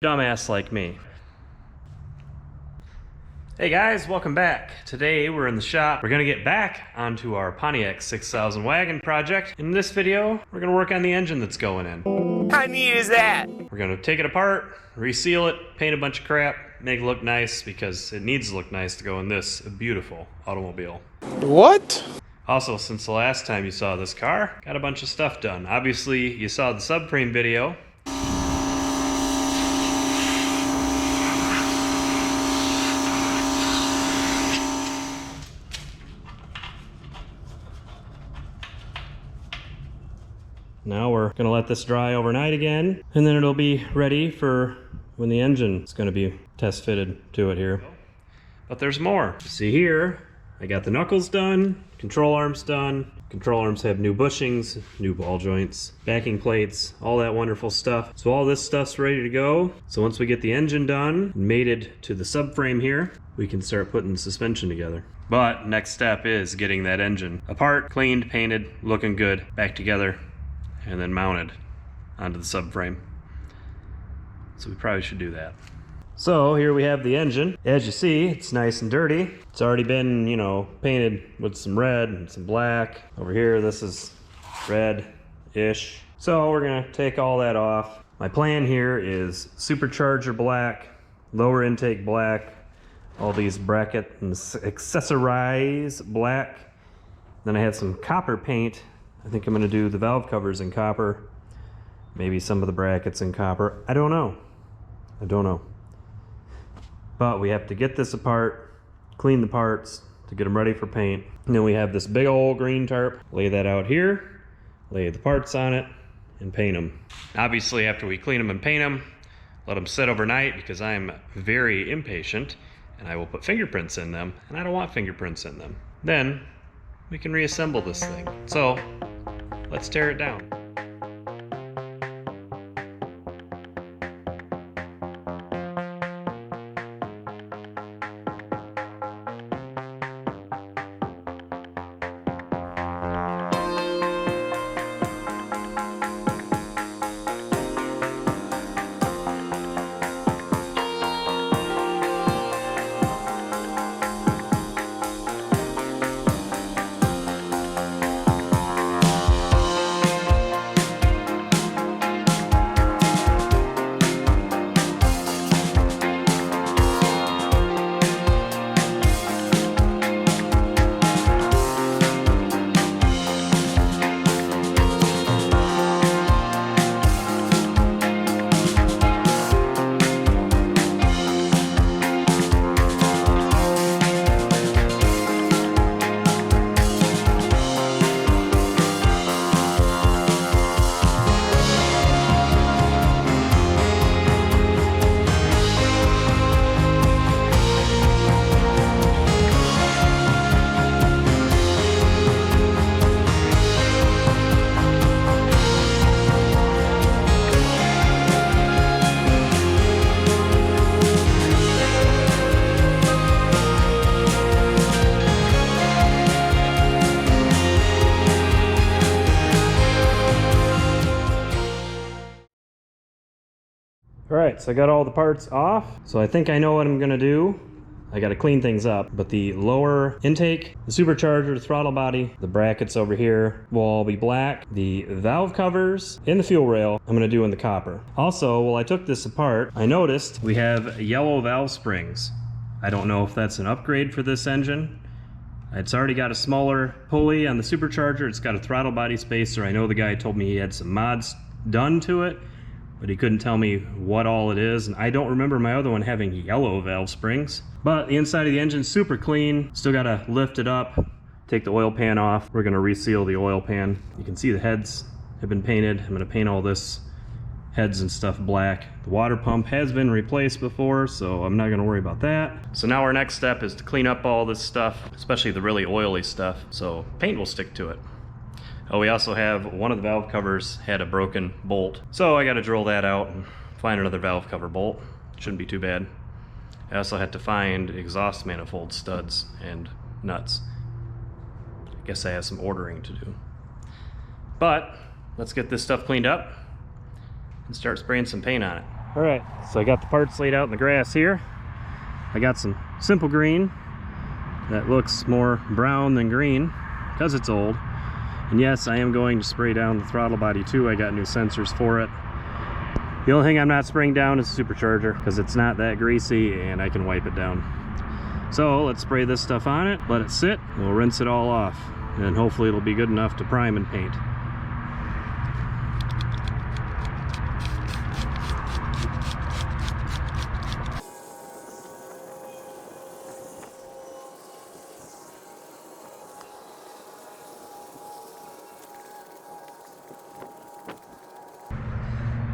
dumbass like me. Hey guys, welcome back. Today we're in the shop. We're gonna get back onto our Pontiac 6000 wagon project. In this video, we're gonna work on the engine that's going in. How neat is that? We're gonna take it apart, reseal it, paint a bunch of crap, make it look nice because it needs to look nice to go in this beautiful automobile. What? Also, since the last time you saw this car, got a bunch of stuff done. Obviously, you saw the subframe video. Now we're gonna let this dry overnight again, and then it'll be ready for when the engine is gonna be test fitted to it here. But there's more. See here, I got the knuckles done, control arms done. Control arms have new bushings, new ball joints, backing plates, all that wonderful stuff. So all this stuff's ready to go. So once we get the engine done, mated to the subframe here, we can start putting the suspension together. But next step is getting that engine apart, cleaned, painted, looking good, back together, and then mounted onto the subframe. So we probably should do that. So here we have the engine. As you see, it's nice and dirty. It's already been, painted with some red and some black. Over here, this is red-ish. So we're gonna take all that off. My plan here is supercharger black, lower intake black, all these bracket and accessorize black. Then I have some copper paint. I think I'm gonna do the valve covers in copper, maybe some of the brackets in copper. I don't know. But we have to get this apart, clean the parts to get them ready for paint. And then we have this big old green tarp. Lay that out here, lay the parts on it, and paint them. Obviously, after we clean them and paint them, let them sit overnight because I'm very impatient and I will put fingerprints in them, and I don't want fingerprints in them. Then we can reassemble this thing. So let's tear it down. All right, so I got all the parts off. So I think I know what I'm gonna do. I gotta clean things up, but the lower intake, the supercharger, the throttle body, the brackets over here will all be black. The valve covers and the fuel rail, I'm gonna do in the copper. Also, while I took this apart, I noticed we have yellow valve springs. I don't know if that's an upgrade for this engine. It's already got a smaller pulley on the supercharger. It's got a throttle body spacer. I know the guy told me he had some mods done to it, but he couldn't tell me what all it is, and I don't remember my other one having yellow valve springs. But the inside of the engine's super clean. Still gotta lift it up, take the oil pan off. We're gonna reseal the oil pan. You can see the heads have been painted. I'm gonna paint all this heads and stuff black. The water pump has been replaced before, so I'm not gonna worry about that. So now our next step is to clean up all this stuff, especially the really oily stuff, so paint will stick to it. Oh, we also have one of the valve covers had a broken bolt. So I gotta drill that out and find another valve cover bolt. Shouldn't be too bad. I also had to find exhaust manifold studs and nuts. I guess I have some ordering to do. But let's get this stuff cleaned up and start spraying some paint on it. All right, so I got the parts laid out in the grass here. I got some simple green that looks more brown than green because it's old. And yes, I am going to spray down the throttle body too. I got new sensors for it. The only thing I'm not spraying down is the supercharger because it's not that greasy and I can wipe it down. So let's spray this stuff on it, let it sit, we'll rinse it all off, and hopefully it'll be good enough to prime and paint.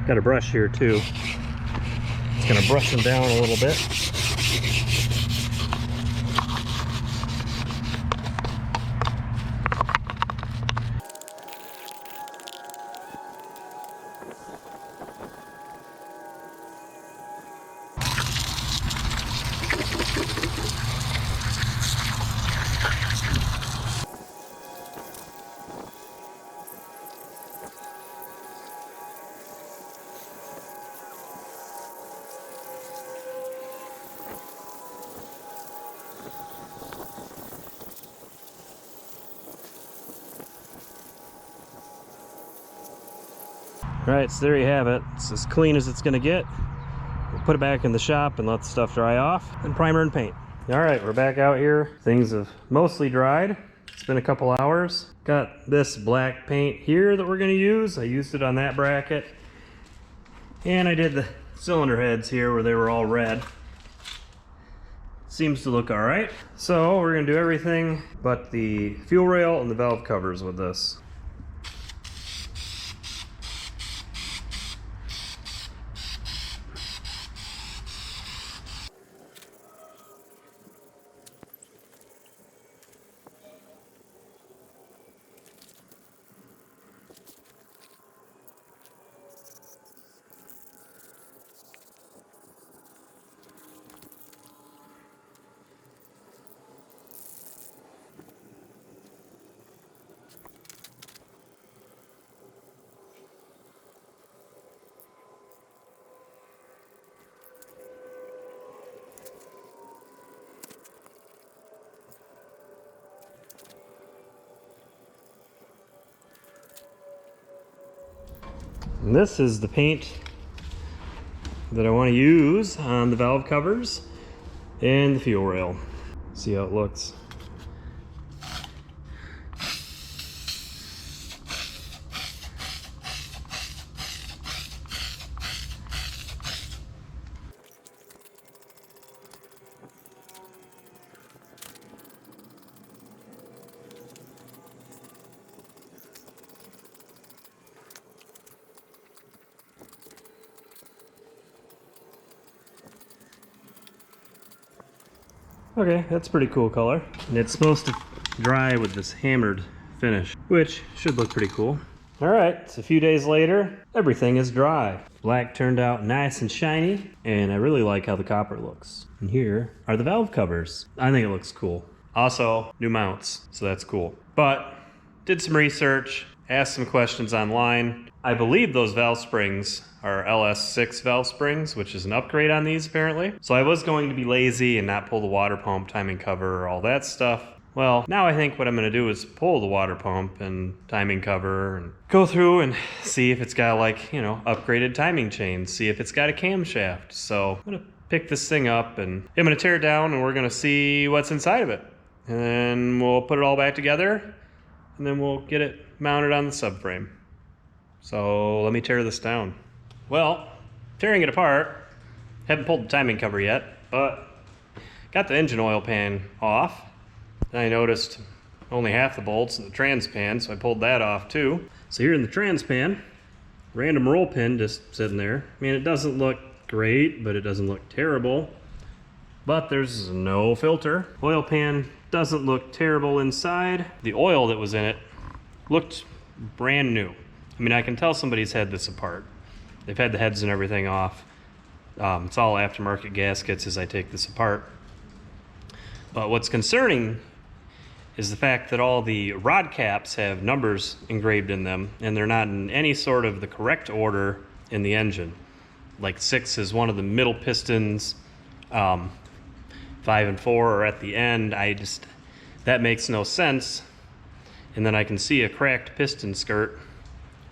Got a brush here too. It's gonna brush them down a little bit. Alright, so there you have it. It's as clean as it's gonna get. We'll put it back in the shop and let the stuff dry off, and primer and paint. Alright, we're back out here. Things have mostly dried. It's been a couple hours. Got this black paint here that we're gonna use. I used it on that bracket. And I did the cylinder heads here where they were all red. Seems to look alright. So we're gonna do everything but the fuel rail and the valve covers with this. And this is the paint that I want to use on the valve covers and the fuel rail. See how it looks. Okay, that's a pretty cool color. And it's supposed to dry with this hammered finish, which should look pretty cool. All right, it's a few days later. Everything is dry. Black turned out nice and shiny, and I really like how the copper looks. And here are the valve covers. I think it looks cool. Also, new mounts, so that's cool. But did some research, asked some questions online. I believe those valve springs are LS6 valve springs, which is an upgrade on these apparently. So I was going to be lazy and not pull the water pump, timing cover, or all that stuff. Well, now I think what I'm gonna do is pull the water pump and timing cover and go through and see if it's got like, you know, upgraded timing chains, see if it's got a camshaft. So I'm gonna pick this thing up and I'm gonna tear it down and we're gonna see what's inside of it. And then we'll put it all back together and then we'll get it mounted on the subframe. So let me tear this down. Well, tearing it apart, haven't pulled the timing cover yet, but got the engine oil pan off. And I noticed only half the bolts in the trans pan, so I pulled that off too. So here in the trans pan, random roll pin just sitting there. I mean, it doesn't look great, but it doesn't look terrible. But there's no filter. Oil pan doesn't look terrible inside. The oil that was in it looked brand new. I mean, I can tell somebody's had this apart. They've had the heads and everything off. It's all aftermarket gaskets as I take this apart. But what's concerning is the fact that all the rod caps have numbers engraved in them and they're not in any sort of the correct order in the engine. like 6 is one of the middle pistons, 5 and 4 are at the end. That makes no sense. And then I can see a cracked piston skirt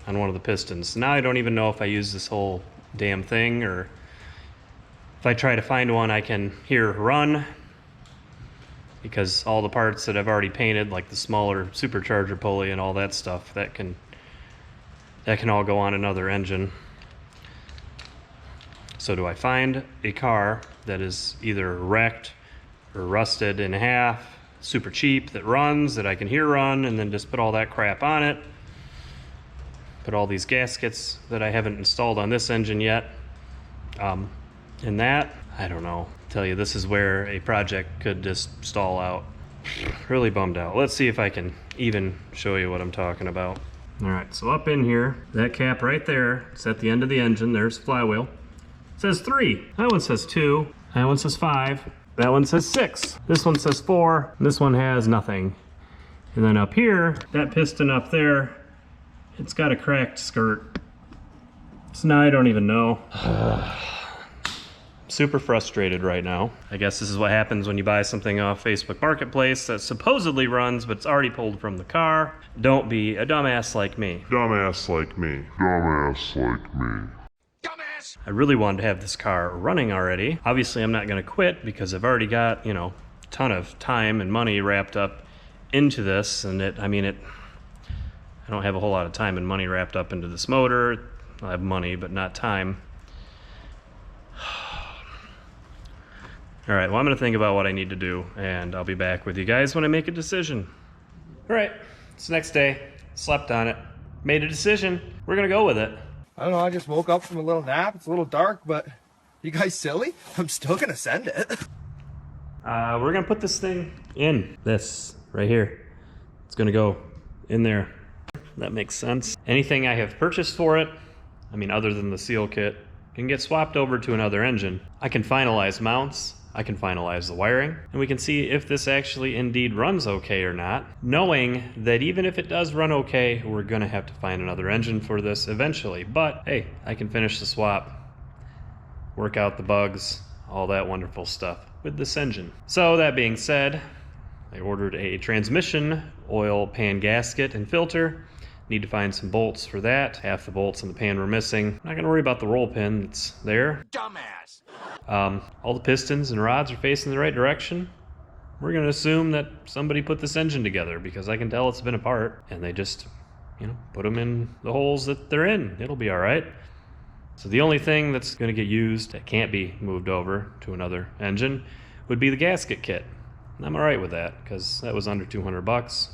on one of the pistons. Now I don't even know if I use this whole damn thing, or if I try to find one I can hear run, because all the parts that I've already painted, like the smaller supercharger pulley and all that stuff, that can all go on another engine. So do I find a car that is either wrecked or rusted in half, super cheap, that runs, that I can hear run, and then just put all that crap on it? Put all these gaskets that I haven't installed on this engine yet in that? I don't know. Tell you, this is where a project could just stall out. Really bummed out. Let's see if I can even show you what I'm talking about. All right, so up in here, that cap right there, it's at the end of the engine. There's the flywheel. It says 3. That one says 2. That one says 5. That one says 6. This one says 4. This one has nothing. And then up here, that piston up there, it's got a cracked skirt. So now I don't even know. Super frustrated right now. I guess this is what happens when you buy something off Facebook Marketplace that supposedly runs, but it's already pulled from the car. Don't be a dumbass like me. Dumbass like me. Dumbass like me. I really wanted to have this car running already. Obviously, I'm not gonna quit because I've already got, you know, a ton of time and money wrapped up into this, and I don't have a whole lot of time and money wrapped up into this motor. I have money, but not time. All right, well, I'm gonna think about what I need to do, and I'll be back with you guys when I make a decision. All right, it's the next day, slept on it, made a decision. We're gonna go with it. I don't know, I just woke up from a little nap. It's a little dark, but you guys silly? I'm still gonna send it. We're gonna put this thing in this right here. It's gonna go in there. That makes sense. Anything I have purchased for it, other than the seal kit, can get swapped over to another engine. I can finalize mounts, I can finalize the wiring, and we can see if this actually indeed runs okay or not, knowing that even if it does run okay, we're gonna have to find another engine for this eventually. But hey, I can finish the swap, work out the bugs, all that wonderful stuff with this engine. So that being said, I ordered a transmission oil pan gasket and filter. Need to find some bolts for that. Half the bolts in the pan were missing. Not gonna worry about the roll pin that's there. Dumbass! All the pistons and rods are facing the right direction. We're gonna assume that somebody put this engine together, because I can tell it's been apart, and they just, put them in the holes that they're in. It'll be all right. So the only thing that's gonna get used that can't be moved over to another engine would be the gasket kit. And I'm all right with that, because that was under 200 bucks.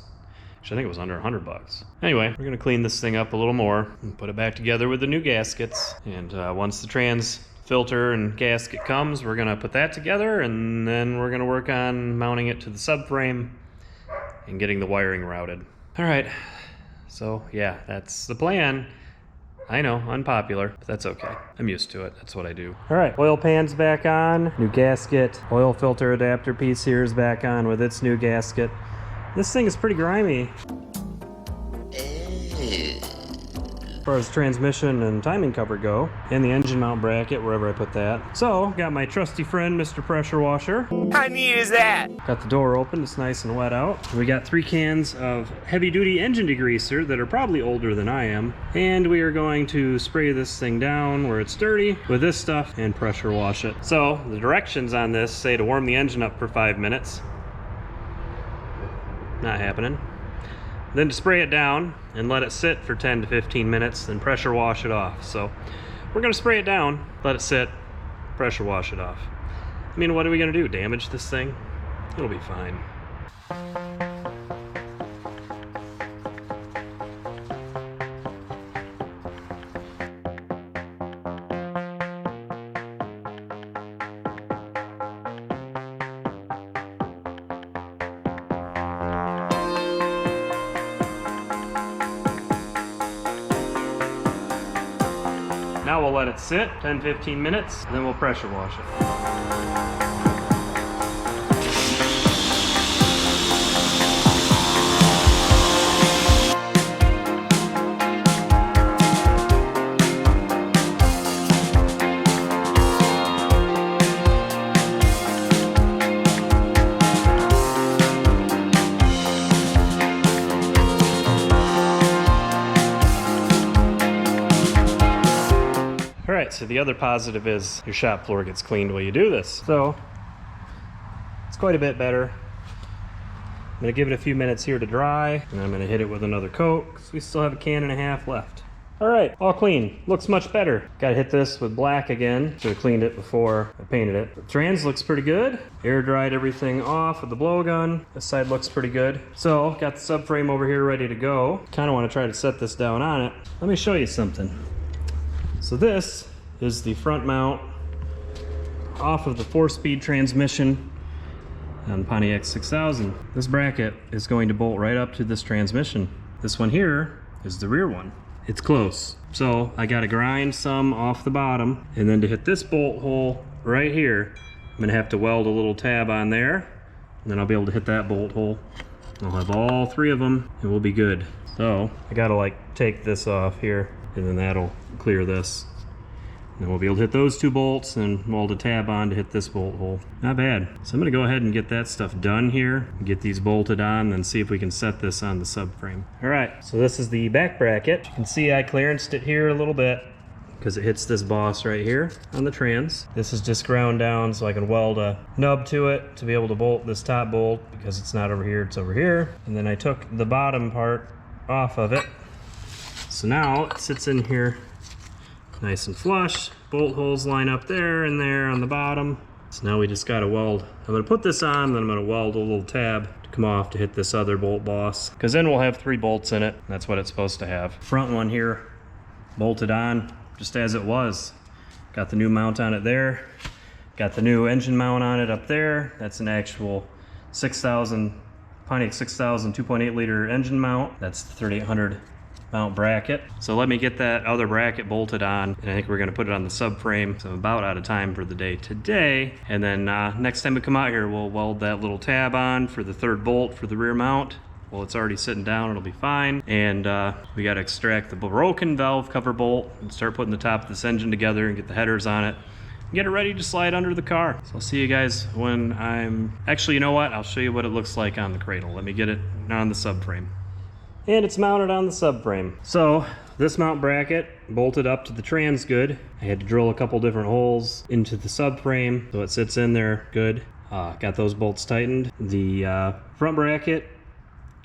Actually, I think it was under 100 bucks. Anyway, we're gonna clean this thing up a little more and put it back together with the new gaskets. And once the trans filter and gasket comes, we're gonna put that together, and then we're gonna work on mounting it to the subframe and getting the wiring routed. All right, so yeah, that's the plan. I know, unpopular, but that's okay. I'm used to it, that's what I do. All right, oil pan's back on, new gasket, oil filter adapter piece here is back on with its new gasket. This thing is pretty grimy. As far as transmission and timing cover go, and the engine mount bracket, wherever I put that. So, got my trusty friend, Mr. Pressure Washer. How neat is that? Got the door open, it's nice and wet out. We got 3 cans of heavy-duty engine degreaser that are probably older than I am. And we are going to spray this thing down where it's dirty with this stuff and pressure wash it. So, the directions on this say to warm the engine up for 5 minutes. Not happening. Then to spray it down and let it sit for 10 to 15 minutes, then pressure wash it off. So we're gonna spray it down, let it sit, pressure wash it off. What are we gonna do? Damage this thing? It'll be fine. Now we'll let it sit 10-15 minutes, then we'll pressure wash it. so the other positive is your shop floor gets cleaned while you do this. So it's quite a bit better. I'm gonna give it a few minutes here to dry, and I'm gonna hit it with another coat because we still have a can and a half left. All right, all clean. Looks much better. Gotta hit this with black again. Should have cleaned it before I painted it. The trans looks pretty good. Air dried everything off with the blowgun. This side looks pretty good. So, got the subframe over here ready to go. Kinda wanna try to set this down on it. Let me show you something. So this is the front mount off of the 4-speed transmission on Pontiac 6000. This bracket is going to bolt right up to this transmission. This one here is the rear one. It's close. So I gotta grind some off the bottom, and then to hit this bolt hole right here, I'm gonna have to weld a little tab on there, and then I'll be able to hit that bolt hole. I'll have all 3 of them, and we'll be good. So I gotta like take this off here, and then that'll clear this. And we'll be able to hit those 2 bolts and weld a tab on to hit this bolt hole. Not bad. So I'm gonna go ahead and get that stuff done here, get these bolted on, and see if we can set this on the subframe. All right, so this is the back bracket. You can see I clearanced it here a little bit because it hits this boss right here on the trans. This is just ground down so I can weld a nub to it to be able to bolt this top bolt because it's not over here, it's over here. And then I took the bottom part off of it. So now it sits in here nice and flush. Bolt holes line up there and there on the bottom. So now we just gotta weld. I'm gonna put this on, then I'm gonna weld a little tab to come off to hit this other bolt boss. Cause then we'll have 3 bolts in it. That's what it's supposed to have. Front one here, bolted on just as it was. Got the new mount on it there. Got the new engine mount on it up there. That's an actual 6000, Pontiac 6000 2.8 liter engine mount. That's the 3800 mount bracket. So let me get that other bracket bolted on, and I think we're gonna put it on the subframe. So I'm about out of time for the day today. And then next time we come out here, we'll weld that little tab on for the 3rd bolt for the rear mount. Well, it's already sitting down, it'll be fine. And we gotta extract the broken valve cover bolt and start putting the top of this engine together and get the headers on it. Get it ready to slide under the car. So I'll see you guys when I'm, actually, you know what? I'll show you what it looks like on the cradle. Let me get it on the subframe. And it's mounted on the subframe. So this mount bracket bolted up to the trans good. I had to drill a couple different holes into the subframe so it sits in there good. Got those bolts tightened. The front bracket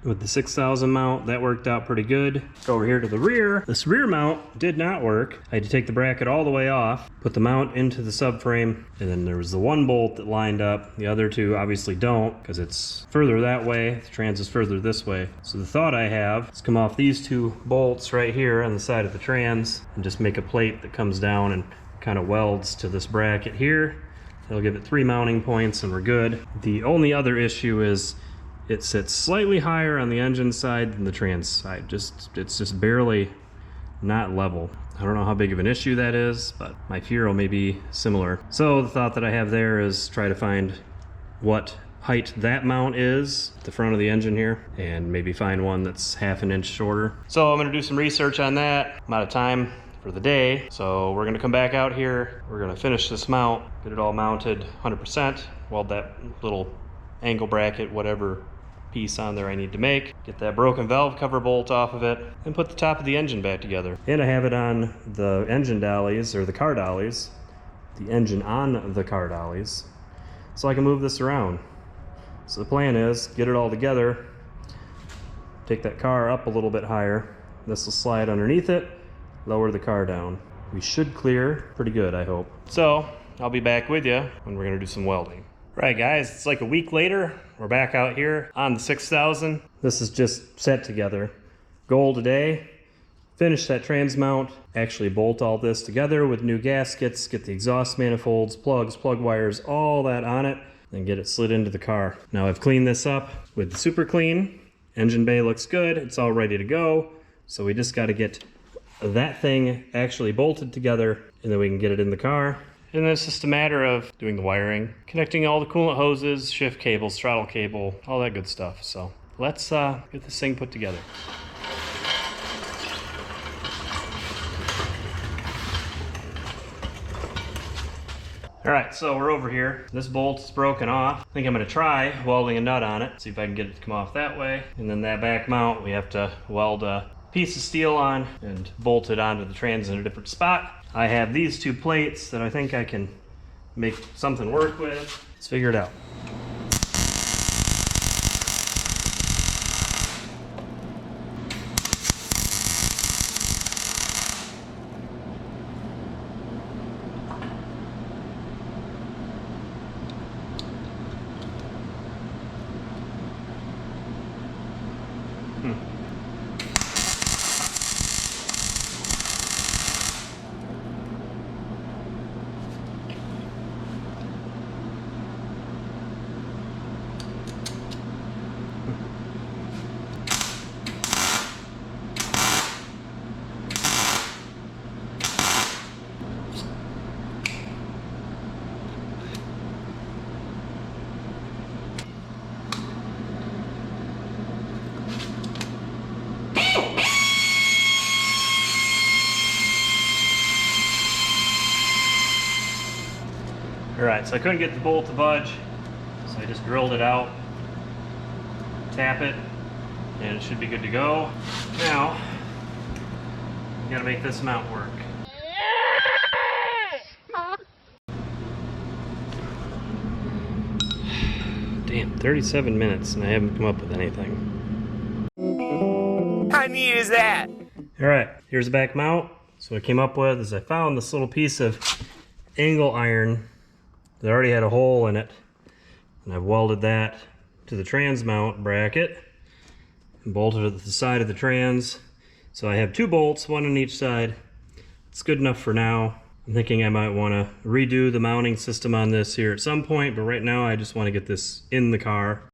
with the 6000 mount, that worked out pretty good. Go over here to the rear. This rear mount did not work. I had to take the bracket all the way off, put the mount into the subframe, and then there was the 1 bolt that lined up. The other 2 obviously don't because it's further that way. The trans is further this way. So the thought I have is come off these 2 bolts right here on the side of the trans and just make a plate that comes down and kind of welds to this bracket here. It'll give it 3 mounting points and we're good. The only other issue is it sits slightly higher on the engine side than the trans side. It's just barely not level. I don't know how big of an issue that is, but my Furo may be similar. So the thought that I have there is try to find what height that mount is, the front of the engine here, and maybe find one that's half an inch shorter. So I'm gonna do some research on that. I'm out of time for the day, so we're gonna come back out here. We're gonna finish this mount, get it all mounted 100%, weld that little angle bracket, whatever piece on there I need to make, get that broken valve cover bolt off of it, and put the top of the engine back together. And I have it on the engine dollies, or the car dollies, the engine on the car dollies, so I can move this around. So the plan is, get it all together, take that car up a little bit higher, this will slide underneath it, lower the car down. We should clear pretty good, I hope. So I'll be back with you when we're gonna do some welding. Right guys, it's like a week later. We're back out here on the 6000. This is just set together. Goal today, finish that trans mount, actually bolt all this together with new gaskets, get the exhaust manifolds, plugs, plug wires, all that on it, and get it slid into the car. Now I've cleaned this up with the Super Clean. Engine bay looks good, it's all ready to go. So we just gotta get that thing actually bolted together and then we can get it in the car. And then it's just a matter of doing the wiring, connecting all the coolant hoses, shift cables, throttle cable, all that good stuff. So let's get this thing put together. All right, so we're over here. This bolt's broken off. I think I'm gonna try welding a nut on it, see if I can get it to come off that way. And then that back mount, we have to weld a piece of steel on and bolt it onto the trans in a different spot. I have these two plates that I think I can make something work with. Let's figure it out. Alright, so I couldn't get the bolt to budge, so I just drilled it out, tap it, and it should be good to go. Now, I gotta make this mount work. Damn, 37 minutes and I haven't come up with anything. How neat is that? Alright, here's the back mount. So what I came up with is I found this little piece of angle iron that already had a hole in it, and I've welded that to the trans mount bracket and bolted it to the side of the trans. So I have two bolts, one on each side. It's good enough for now. I'm thinking I might want to redo the mounting system on this here at some point, but right now I just want to get this in the car.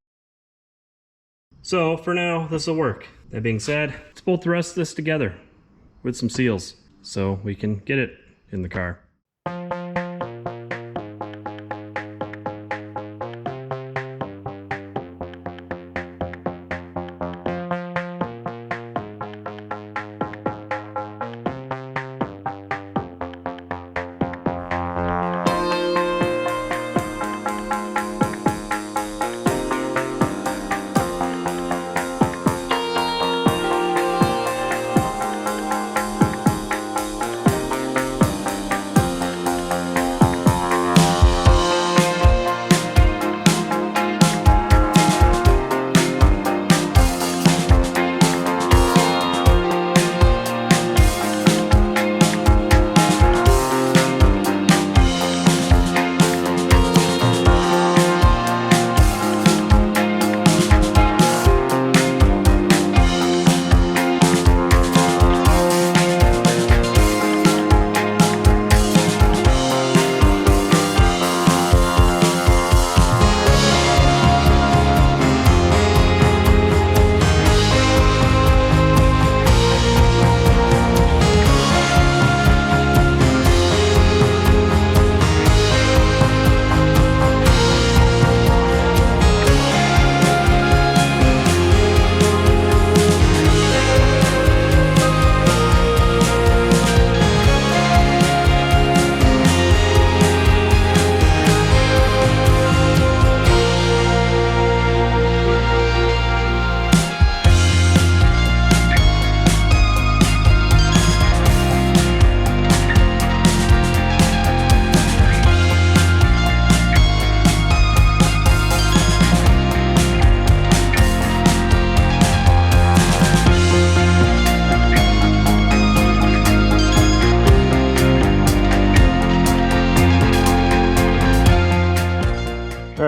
So for now, this will work. That being said, let's bolt the rest of this together with some seals so we can get it in the car.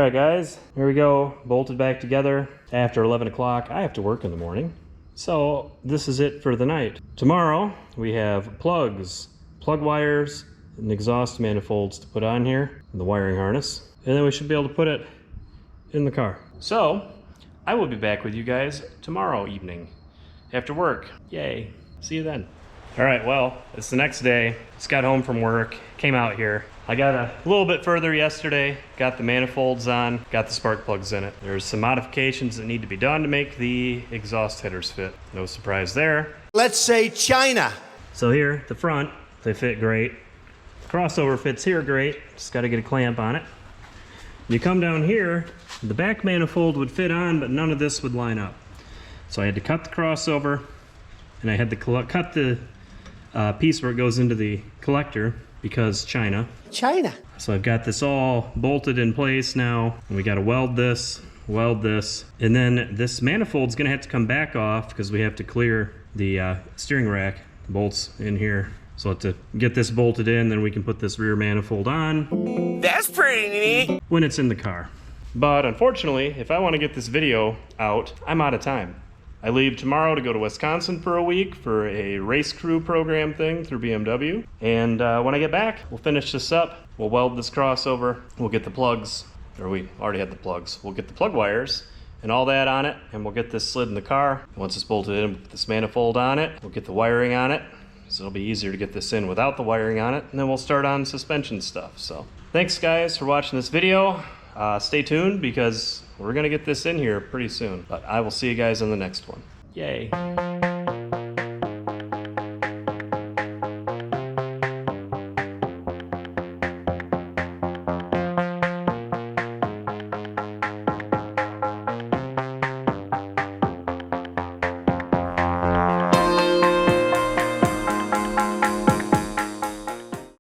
Alright guys, here we go, bolted back together. After 11 o'clock, I have to work in the morning. So this is it for the night. Tomorrow, we have plugs, plug wires, and exhaust manifolds to put on here, and the wiring harness. And then we should be able to put it in the car. So, I will be back with you guys tomorrow evening after work. Yay, see you then. Alright, well, it's the next day. Just got home from work, came out here. I got a little bit further yesterday, got the manifolds on, got the spark plugs in it. There's some modifications that need to be done to make the exhaust headers fit. No surprise there. Let's say China. So here, the front, they fit great. Crossover fits here great, just gotta get a clamp on it. You come down here, the back manifold would fit on, but none of this would line up. So I had to cut the crossover, and I had to cut the piece where it goes into the collector because China. China. So I've got this all bolted in place now, and we got to weld this, and then this manifold's gonna have to come back off because we have to clear the steering rack, the bolts in here. So I'll have to get this bolted in, then we can put this rear manifold on. That's pretty neat. When it's in the car. But unfortunately, if I want to get this video out, I'm out of time. I leave tomorrow to go to Wisconsin for a week for a race crew program thing through BMW. And when I get back, we'll finish this up. We'll weld this crossover. We'll get the plugs, or we already had the plugs. We'll get the plug wires and all that on it, and we'll get this slid in the car. Once it's bolted in, we'll put this manifold on it. We'll get the wiring on it, so it'll be easier to get this in without the wiring on it. And then we'll start on suspension stuff. So thanks guys for watching this video. Stay tuned because we're gonna get this in here pretty soon. But I will see you guys in the next one. Yay.